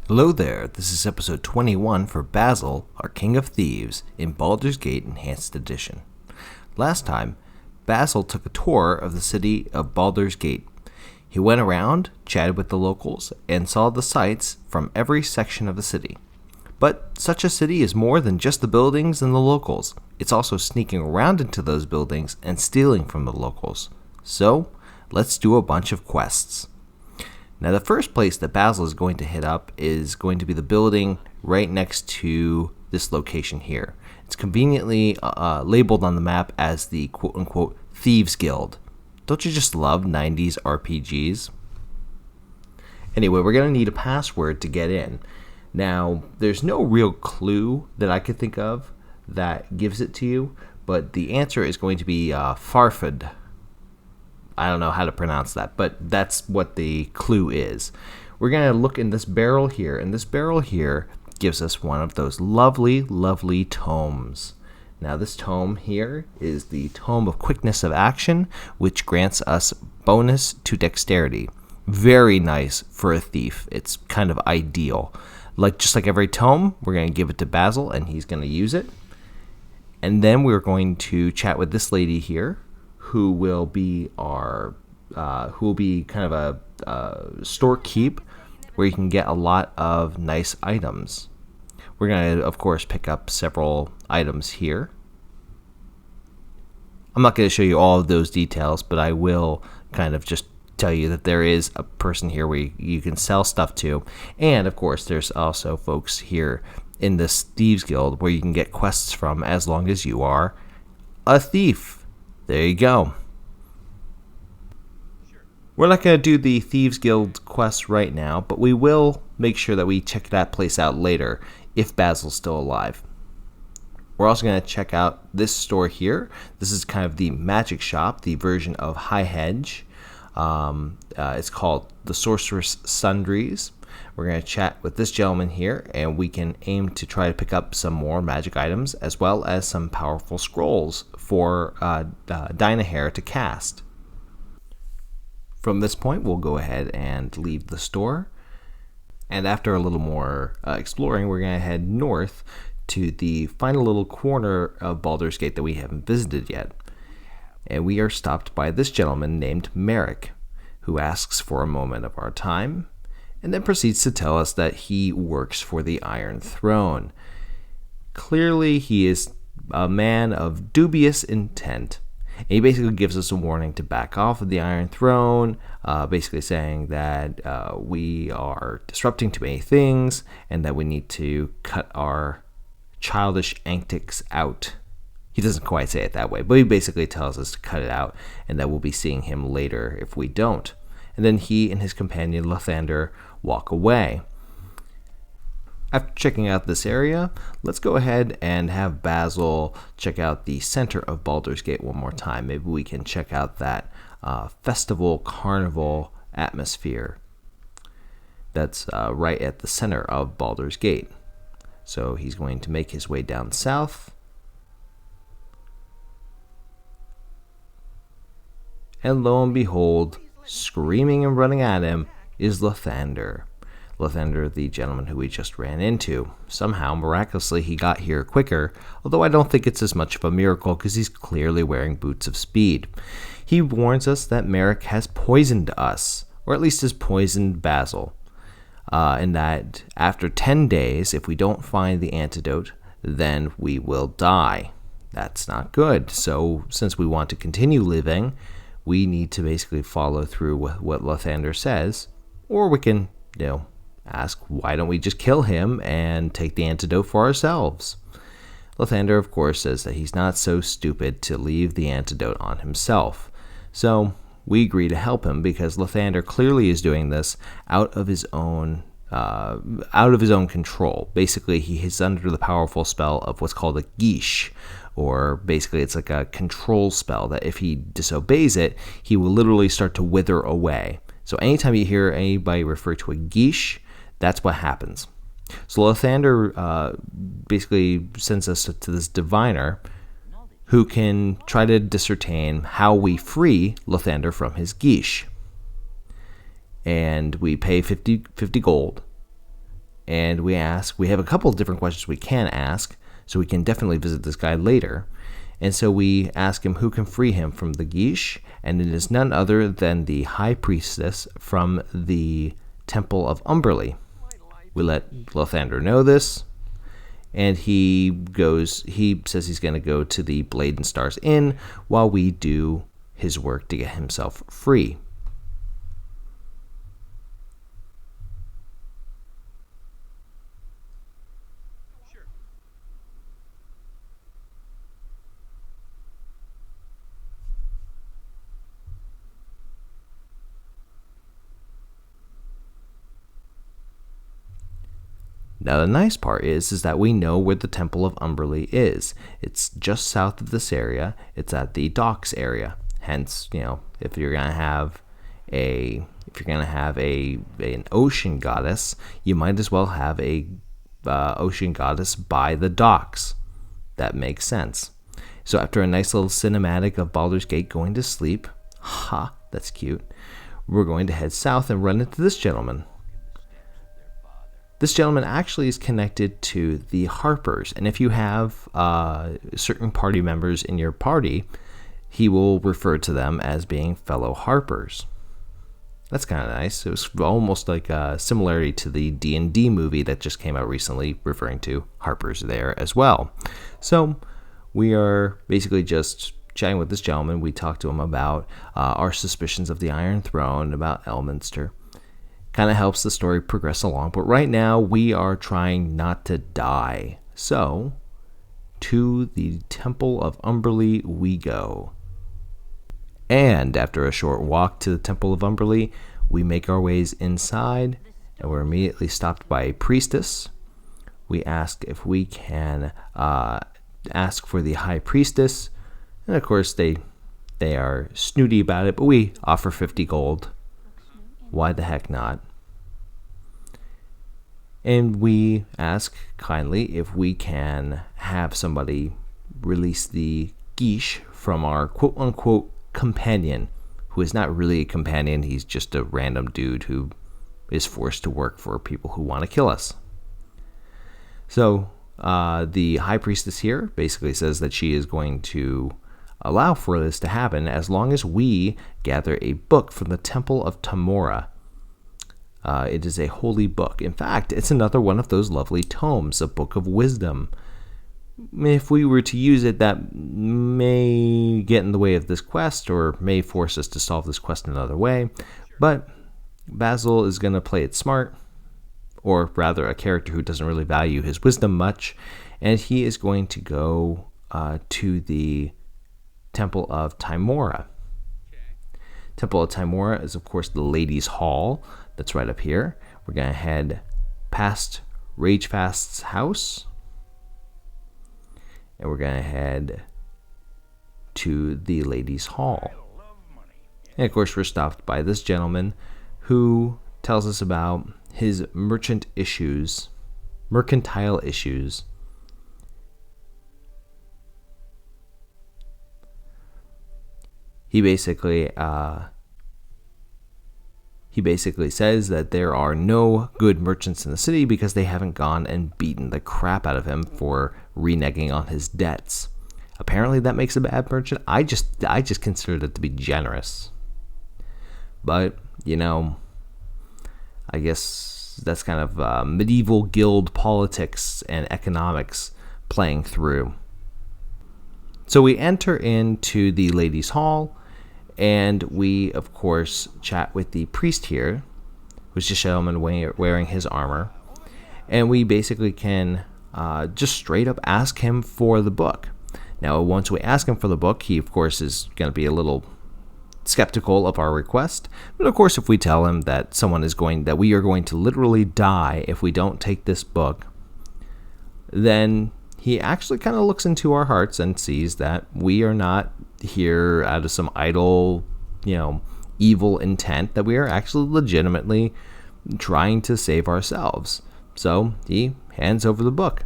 Hello there, this is episode 21 for Basil, our King of Thieves, in Baldur's Gate Enhanced Edition. Last time, Basil took a tour of the city of Baldur's Gate. He went around, chatted with the locals, and saw the sights from every section of the city. But such a city is more than just the buildings and the locals. It's also sneaking around into those buildings and stealing from the locals. So, let's do a bunch of quests. Now, the first place that Basil is going to hit up is going to be the building right next to this location here. It's conveniently labeled on the map as the quote-unquote Thieves Guild. Don't you just love 90s RPGs? Anyway, we're going to need a password to get in. Now, there's no real clue that I could think of that gives it to you, but the answer is going to be Farfad. I don't know how to pronounce that, but that's what the clue is. We're going to look in this barrel here, and this barrel here gives us one of those lovely, lovely tomes. Now, this tome here is the Tome of Quickness of Action, which grants us bonus to dexterity. Very nice for a thief. It's kind of ideal. Just like every tome, we're going to give it to Basil, and he's going to use it. And then we're going to chat with this lady here, who will be kind of a storekeep where you can get a lot of nice items. We're going to, of course, pick up several items here. I'm not going to show you all of those details, but I will kind of just tell you that there is a person here where you can sell stuff to. And, of course, there's also folks here in this Thieves Guild where you can get quests from as long as you are a thief. There you go. We're not going to do the Thieves Guild quest right now, but we will make sure that we check that place out later if Basil's still alive. We're also going to check out this store here. This is kind of the magic shop, the version of High Hedge. It's called the Sorceress Sundries. We're going to chat with this gentleman here, and we can aim to try to pick up some more magic items, as well as some powerful scrolls for Dynahair to cast. From this point, we'll go ahead and leave the store. And after a little more exploring, we're going to head north to the final little corner of Baldur's Gate that we haven't visited yet. And we are stopped by this gentleman named Merrick, who asks for a moment of our time, and then proceeds to tell us that he works for the Iron Throne. Clearly, he is a man of dubious intent. And he basically gives us a warning to back off of the Iron Throne, basically saying that we are disrupting too many things, and that we need to cut our childish antics out. He doesn't quite say it that way, but he basically tells us to cut it out, and that we'll be seeing him later if we don't. And then he and his companion Lathander walk away. After checking out this area, let's go ahead and have Basil check out the center of Baldur's Gate one more time. Maybe we can check out that festival carnival atmosphere that's right at the center of Baldur's Gate. So he's going to make his way down south. And lo and behold, screaming and running at him is Lathander. Lathander, the gentleman who we just ran into. Somehow, miraculously, he got here quicker, although I don't think it's as much of a miracle because he's clearly wearing boots of speed. He warns us that Merrick has poisoned us, or at least has poisoned Basil, and that after 10 days, if we don't find the antidote, then we will die. That's not good. So, since we want to continue living, we need to basically follow through with what Lathander says, or we can, ask, why don't we just kill him and take the antidote for ourselves? Lathander, of course, says that he's not so stupid to leave the antidote on himself. So we agree to help him because Lathander clearly is doing this out of his own control. Basically, he is under the powerful spell of what's called a geesh, or basically it's like a control spell that if he disobeys it, he will literally start to wither away. So anytime you hear anybody refer to a geesh, that's what happens. So Lathander basically sends us to this diviner who can try to discern how we free Lathander from his geesh. And we pay 50 gold. and we have a couple of different questions we can ask, so we can definitely visit this guy later. And so we ask him who can free him from the Geesh, and it is none other than the high priestess from the Temple of Umberlee. We let Lathander know this, and he says he's going to go to the Blade and Stars Inn while we do his work to get himself free. Now, the nice part is that we know where the Temple of Umberlee is. It's just south of this area. It's at the docks area. Hence, if you're gonna have an ocean goddess, you might as well have a ocean goddess by the docks. That makes sense. So after a nice little cinematic of Baldur's Gate going to sleep, that's cute, we're going to head south and run into this gentleman. This gentleman actually is connected to the Harpers, and if you have certain party members in your party, he will refer to them as being fellow Harpers. That's kind of nice. It was almost like a similarity to the D&D movie that just came out recently, referring to Harpers there as well. So we are basically just chatting with this gentleman. We talked to him about our suspicions of the Iron Throne, about Elminster. Kind of helps the story progress along, but right now we are trying not to die. So, to the Temple of Umberlee we go. And after a short walk to the Temple of Umberlee, we make our ways inside, and we're immediately stopped by a priestess. We ask if we can ask for the High Priestess, and of course they are snooty about it, but we offer 50 gold. Why the heck not? And we ask kindly if we can have somebody release the Geesh from our quote-unquote companion, who is not really a companion. He's just a random dude who is forced to work for people who want to kill us. So the High Priestess here basically says that she is going to allow for this to happen as long as we gather a book from the Temple of Tamora. It is a holy book. In fact, it's another one of those lovely tomes, a book of wisdom. If we were to use it, that may get in the way of this quest, or may force us to solve this quest another way. But Basil is going to play it smart, or rather a character who doesn't really value his wisdom much, and he is going to go to the Temple of Timora. Temple of Timora is, of course, the Ladies' Hall. That's right up here. We're going to head past Ragefast's house, and we're going to head to the Ladies' Hall. And of course, we're stopped by this gentleman who tells us about his mercantile issues. He basically says that there are no good merchants in the city because they haven't gone and beaten the crap out of him for reneging on his debts. Apparently that makes a bad merchant. I just considered it to be generous. But, I guess that's kind of medieval guild politics and economics playing through. So we enter into the Ladies' Hall, and we, of course, chat with the priest here, who's just a gentleman wearing his armor. And we basically can just straight up ask him for the book. Now, once we ask him for the book, he, of course, is going to be a little skeptical of our request. But, of course, if we tell him that that we are going to literally die if we don't take this book, then he actually kind of looks into our hearts and sees that we are not here out of some idle, evil intent, that we are actually legitimately trying to save ourselves. So he hands over the book.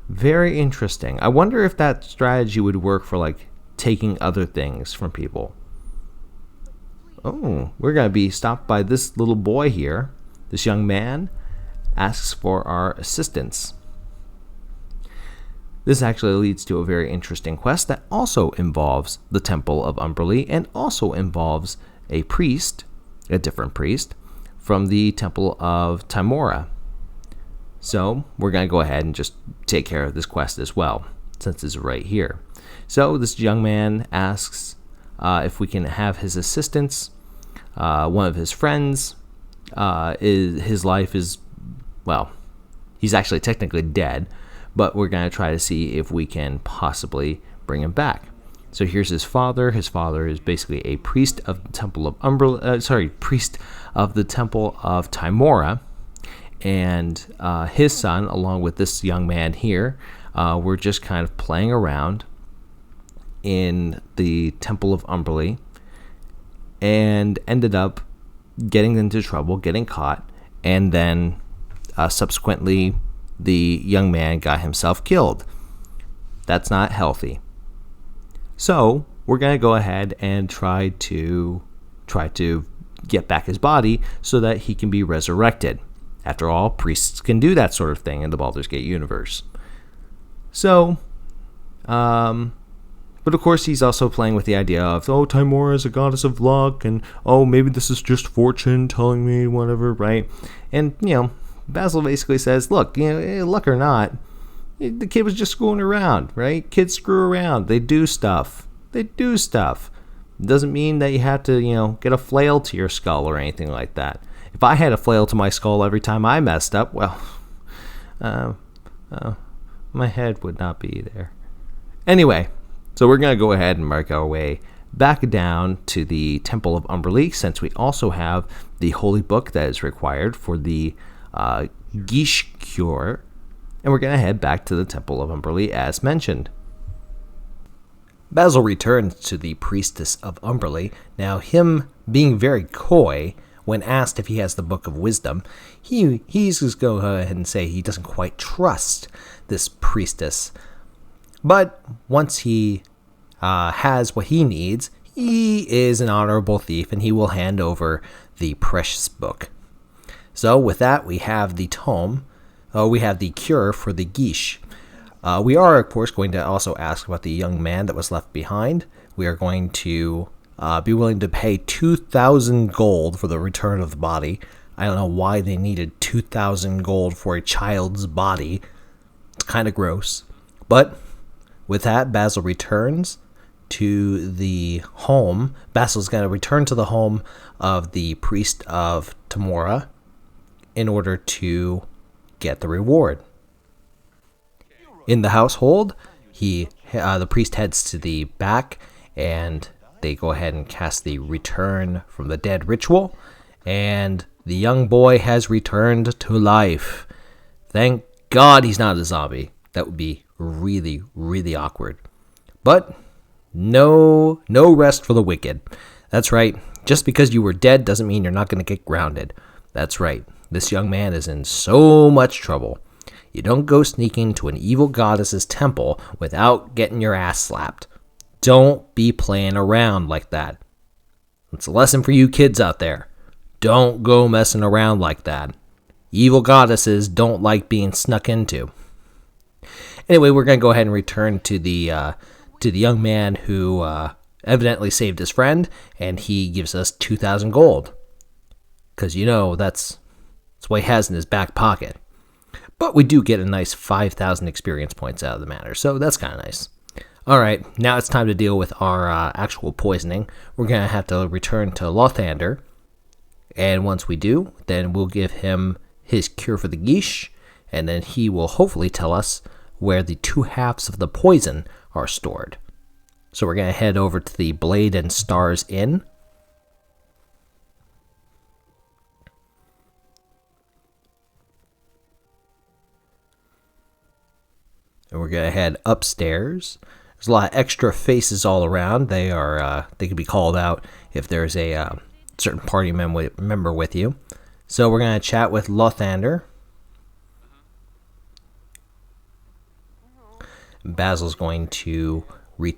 Very interesting. I wonder if that strategy would work for, taking other things from people. Oh, we're going to be stopped by this little boy here, this young man, asks for our assistance. This actually leads to a very interesting quest that also involves the Temple of Umberlee and also involves a priest, a different priest, from the Temple of Timora. So we're going to go ahead and just take care of this quest as well, since it's right here. So this young man asks if we can have his assistance. One of his friends, his life is, well, he's actually technically dead, but we're going to try to see if we can possibly bring him back. So here's his father. His father is basically a priest of the Temple of priest of the Temple of Timora, and his son, along with this young man here, were just kind of playing around in the Temple of Umberlee, and ended up getting into trouble, getting caught, and then subsequently the young man got himself killed. That's not healthy. So we're going to go ahead and try to get back his body so that he can be resurrected. After all, priests can do that sort of thing in the Baldur's Gate universe. So, but of course he's also playing with the idea of, oh, Timora is a goddess of luck, and oh, maybe this is just fortune telling me whatever, right? And, Basil basically says, look, luck or not, the kid was just screwing around, right? Kids screw around. They do stuff. It doesn't mean that you have to, get a flail to your skull or anything like that. If I had a flail to my skull every time I messed up, well, my head would not be there. Anyway, so we're going to go ahead and mark our way back down to the Temple of Umberlee, since we also have the holy book that is required for the Geesh cure, and we're going to head back to the Temple of Umberlee as mentioned. Basil returns to the priestess of Umberlee. Now, him being very coy, when asked if he has the Book of Wisdom, he's just go ahead and say he doesn't quite trust this priestess. But once he has what he needs, he is an honorable thief, and he will hand over the precious book. So with that, we have the tome. We have the cure for the Geesh. We are, of course, going to also ask about the young man that was left behind. We are going to be willing to pay 2,000 gold for the return of the body. I don't know why they needed 2,000 gold for a child's body. It's kind of gross. But with that, Basil returns to the home. Basil's going to return to the home of the priest of Timora in order to get the reward. In the household, the priest heads to the back, and they go ahead and cast the Return from the Dead ritual, and the young boy has returned to life. Thank God he's not a zombie. That would be really, really awkward. But no rest for the wicked. That's right. Just because you were dead doesn't mean you're not going to get grounded. That's right. This young man is in so much trouble. You don't go sneaking to an evil goddess's temple without getting your ass slapped. Don't be playing around like that. It's a lesson for you kids out there. Don't go messing around like that. Evil goddesses don't like being snuck into. Anyway, we're going to go ahead and return to the young man who evidently saved his friend, and he gives us 2,000 gold. Because, that's what he has in his back pocket. But we do get a nice 5,000 experience points out of the matter, so that's kind of nice. Alright, now it's time to deal with our actual poisoning. We're going to have to return to Lothander, and once we do, then we'll give him his cure for the Geesh, and then he will hopefully tell us where the 2 halves of the poison are stored. So we're going to head over to the Blade and Stars Inn. And we're going to head upstairs. There's a lot of extra faces all around. They can be called out if there's a certain party member with you. So we're going to chat with Lothander. Basil's going to give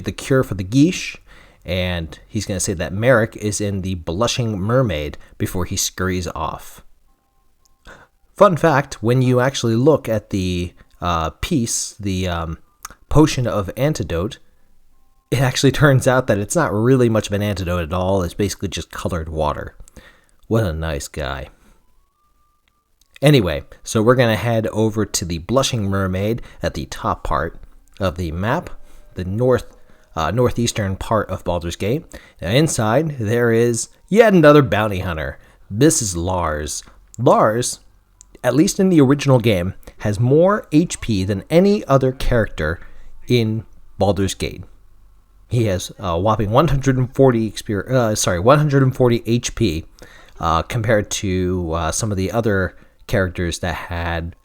the cure for the Geesh, and he's going to say that Merrick is in the Blushing Mermaid before he scurries off. Fun fact, when you actually look at the potion of antidote, it actually turns out that it's not really much of an antidote at all. It's basically just colored water. What a nice guy. Anyway, so we're going to head over to the Blushing Mermaid at the top part of the map, the northeastern part of Baldur's Gate. Now inside, there is yet another bounty hunter. This is Lars. Lars, at least in the original game, has more HP than any other character in Baldur's Gate. He has a whopping 140 HP compared to some of the other characters that had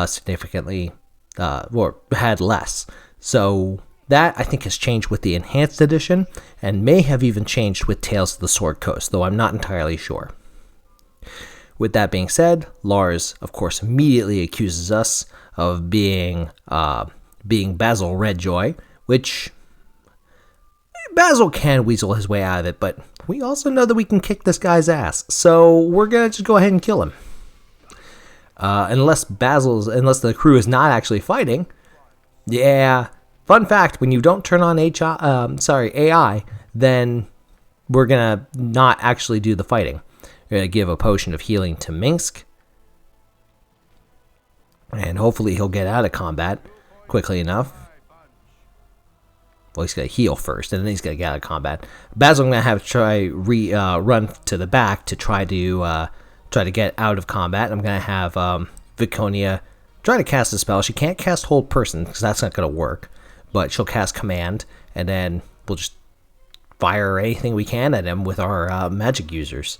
significantly or had less. So that I think has changed with the Enhanced Edition and may have even changed with Tales of the Sword Coast, though I'm not entirely sure. With that being said, Lars, of course, immediately accuses us of being Basil Redjoy, which Basil can weasel his way out of it, but we also know that we can kick this guy's ass, so we're going to just go ahead and kill him. Unless the crew is not actually fighting. Yeah, fun fact, when you don't turn on AI, then we're going to not actually do the fighting. We're going to give a potion of healing to Minsk, and hopefully he'll get out of combat quickly enough. Well, he's going to heal first, and then he's going to get out of combat. Basil, I'm going to have to run to the back to try to get out of combat. I'm going to have Viconia try to cast a spell. She can't cast Hold Person, because that's not going to work. But she'll cast Command, and then we'll just fire anything we can at him with our magic users.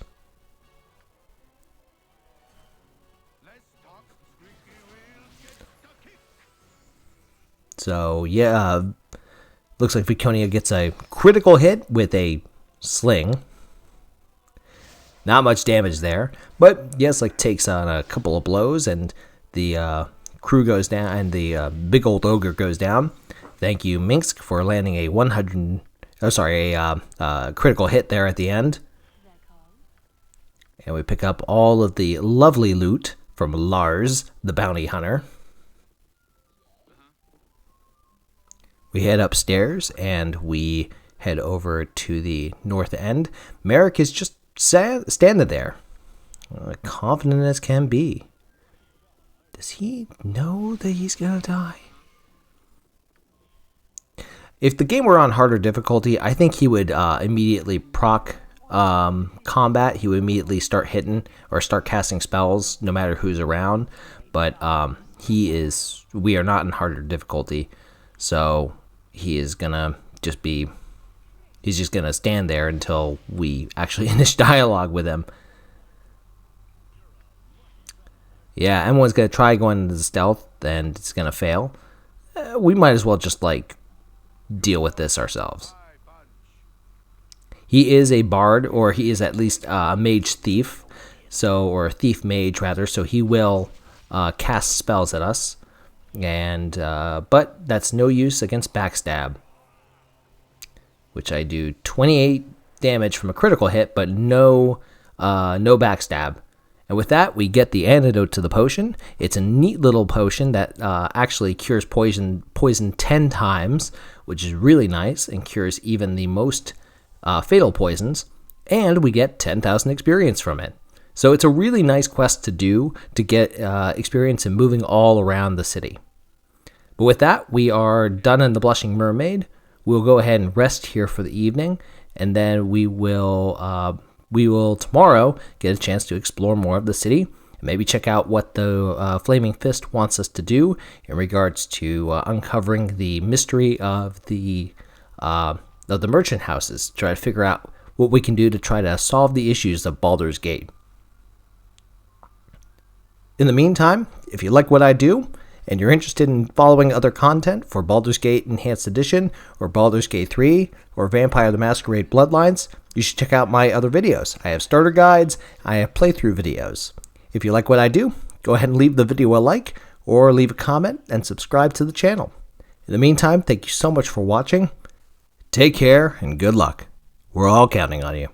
So, yeah, looks like Viconia gets a critical hit with a sling. Not much damage there, but yes, takes on a couple of blows, and the crew goes down, and the big old ogre goes down. Thank you, Minsk, for landing a critical hit there at the end. And we pick up all of the lovely loot from Lars, the bounty hunter. We head upstairs, and we head over to the north end. Merrick is just standing there, confident as can be. Does he know that he's gonna die? If the game were on harder difficulty, I think he would immediately proc combat. He would immediately start hitting or start casting spells no matter who's around. But we are not in harder difficulty, so he is gonna he's just gonna stand there until we actually finish dialogue with him. Yeah, everyone's gonna try going into the stealth, and it's gonna fail. We might as well just deal with this ourselves. He is a bard, or he is at least a mage thief, or a thief mage rather. So he will cast spells at us, and but that's no use against backstab, which I do 28 damage from a critical hit, but no backstab. And with that, we get the antidote to the potion. It's a neat little potion that actually cures poison 10 times, which is really nice, and cures even the most fatal poisons. And we get 10,000 experience from it. So it's a really nice quest to do to get experience in moving all around the city. But with that, we are done in the Blushing Mermaid. We'll go ahead and rest here for the evening, and then we will tomorrow get a chance to explore more of the city, and maybe check out what the Flaming Fist wants us to do in regards to uncovering the mystery of the merchant houses. Try to figure out what we can do to try to solve the issues of Baldur's Gate. In the meantime, if you like what I do, and you're interested in following other content for Baldur's Gate Enhanced Edition, or Baldur's Gate 3, or Vampire the Masquerade Bloodlines, you should check out my other videos. I have starter guides, I have playthrough videos. If you like what I do, go ahead and leave the video a like, or leave a comment, and subscribe to the channel. In the meantime, thank you so much for watching. Take care, and good luck. We're all counting on you.